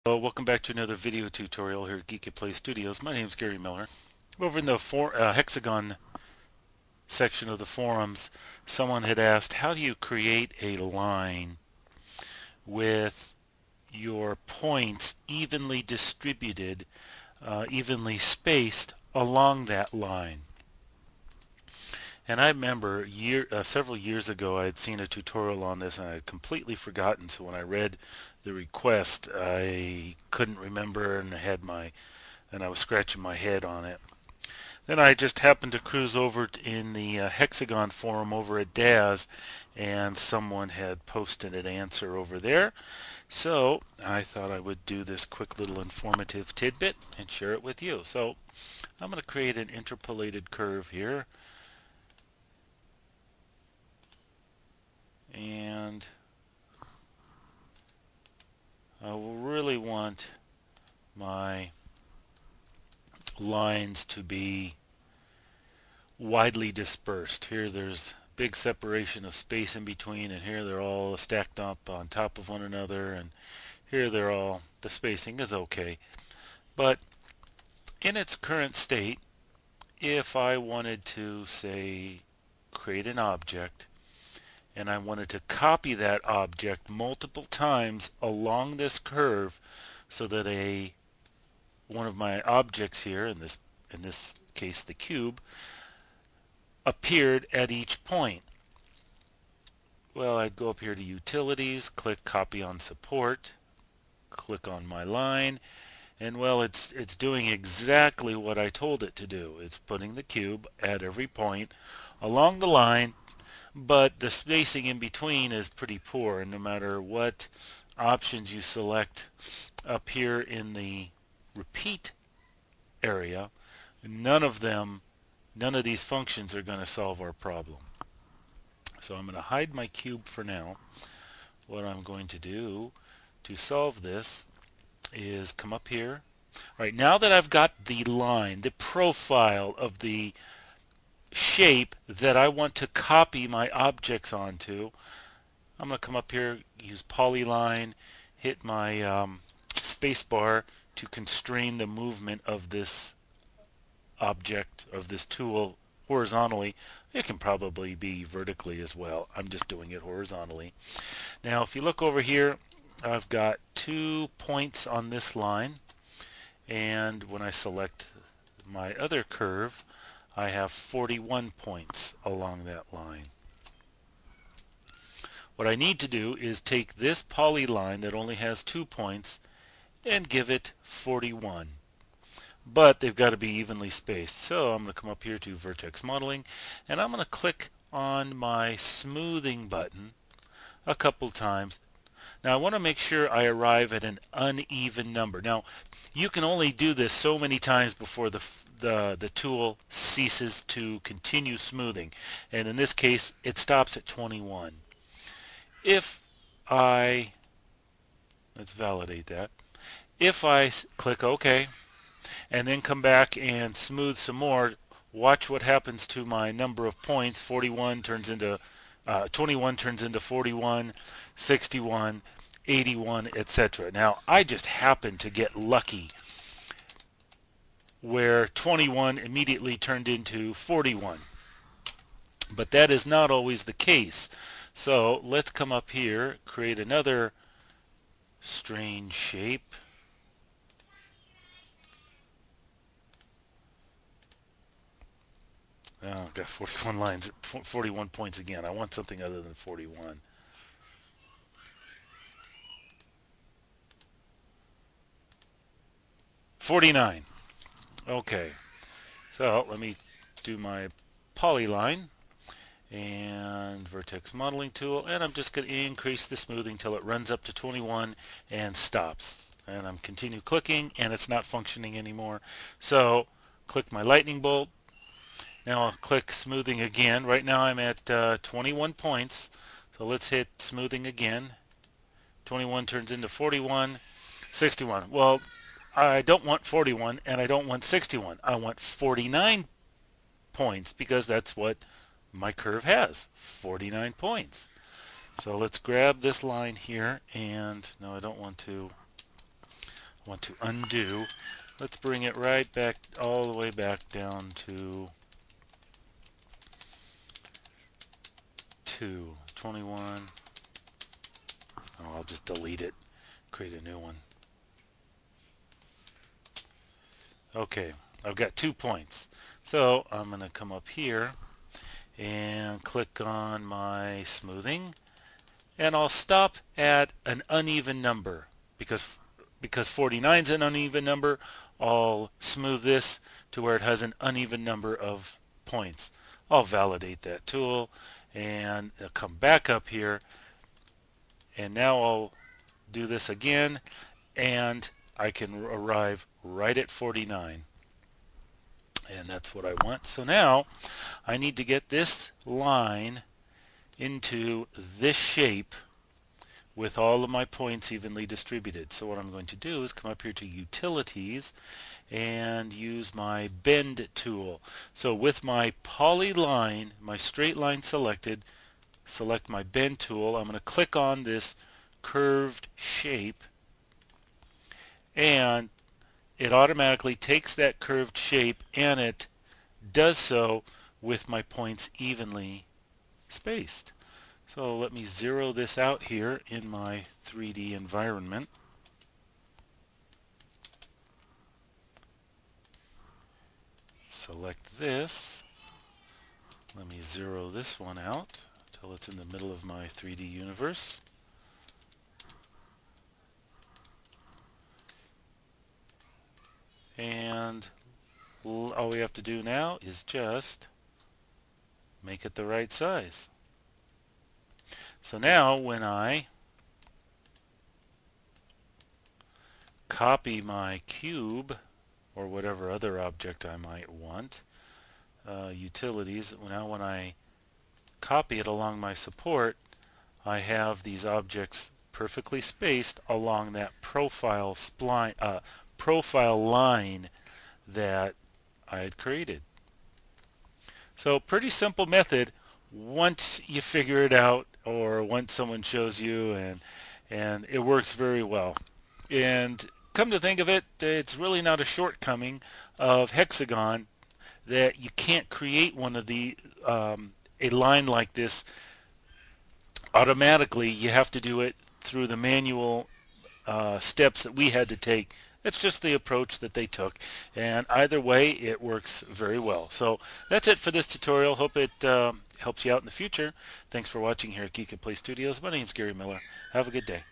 Well, welcome back to another video tutorial here at GeekatPlay Studios. My name is Gary Miller. Over in the Hexagon section of the forums, someone had asked, how do you create a line with your points evenly distributed, evenly spaced along that line? And I remember several years ago I had seen a tutorial on this and I had completely forgotten, so when I read the request I couldn't remember and I was scratching my head on it. Then I just happened to cruise over in the Hexagon forum over at DAZ, and someone had posted an answer over there. So I thought I would do this quick little informative tidbit and share it with you. So I'm going to create an interpolated curve here. And I will really want my lines to be widely dispersed. Here there's big separation of space in between, and here they're all stacked up on top of one another, and here the spacing is okay. But in its current state, if I wanted to, say, create an object, and I wanted to copy that object multiple times along this curve so that one of my objects here, in this case the cube, appeared at each point. Well, I'd go up here to Utilities, click Copy on Support, click on my line, and well, it's doing exactly what I told it to do. It's putting the cube at every point along the line, but the spacing in between is pretty poor, and no matter what options you select up here in the repeat area, none of these functions are going to solve our problem. So I'm going to hide my cube for now. What I'm going to do to solve this is come up here. All right, now that I've got the line, the profile of the shape that I want to copy my objects onto, I'm going to come up here, use polyline, hit my space bar to constrain the movement of this object, of this tool, horizontally. It can probably be vertically as well. I'm just doing it horizontally. Now if you look over here, I've got 2 points on this line, and when I select my other curve, I have 41 points along that line. What I need to do is take this polyline that only has 2 points and give it 41. But they've got to be evenly spaced. So I'm going to come up here to Vertex Modeling, and I'm going to click on my smoothing button a couple times. Now I want to make sure I arrive at an uneven number. Now you can only do this so many times before the tool ceases to continue smoothing, and in this case it stops at 21. Let's validate that. If I click OK and then come back and smooth some more, watch what happens to my number of points. 41 turns into 21 turns into 41, 61, 81, etc. Now I just happened to get lucky where 21 immediately turned into 41, but that is not always the case. So let's come up here, create another strange shape. Oh, I've got 41 lines, 41 points again. I want something other than 41. $49. Okay, so let me do my polyline and vertex modeling tool, and I'm just going to increase the smoothing till it runs up to 21 and stops. And I'm continue clicking, and it's not functioning anymore. So click my lightning bolt. Now I'll click smoothing again. Right now I'm at 21 points. So let's hit smoothing again. 21 turns into 41, 61. Well, I don't want 41 and I don't want 61. I want 49 points because that's what my curve has, 49 points. So let's grab this line here, and no, I don't want to want to undo. Let's bring it right back, all the way back down to 21. Oh, I'll just delete it, create a new one. Okay, I've got 2 points. So I'm going to come up here and click on my smoothing, and I'll stop at an uneven number because 49 is an uneven number. I'll smooth this to where it has an uneven number of points. I'll validate that tool and I'll come back up here, and now I'll do this again, and I can arrive right at 49, and that's what I want. So now I need to get this line into this shape with all of my points evenly distributed. So what I'm going to do is come up here to Utilities and use my Bend tool. So with my polyline, my straight line selected, select my Bend tool. I'm going to click on this curved shape, and it automatically takes that curved shape and it does so with my points evenly spaced. So let me zero this out here in my 3D environment. Select this. Let me zero this one out until it's in the middle of my 3D universe. And all we have to do now is just make it the right size. So now when I copy my cube or whatever other object I might want, utilities, now when I copy it along my support, I have these objects perfectly spaced along that profile line that I had created. So pretty simple method once you figure it out, or once someone shows you, and it works very well. And come to think of it, it's really not a shortcoming of Hexagon that you can't create one of the a line like this automatically. You have to do it through the manual steps that we had to take. It's just the approach that they took, and either way it works very well. So that's it for this tutorial. Hope it helps you out in the future. Thanks for watching here at GeekatPlay Studios. My name's Gary Miller. Have a good day.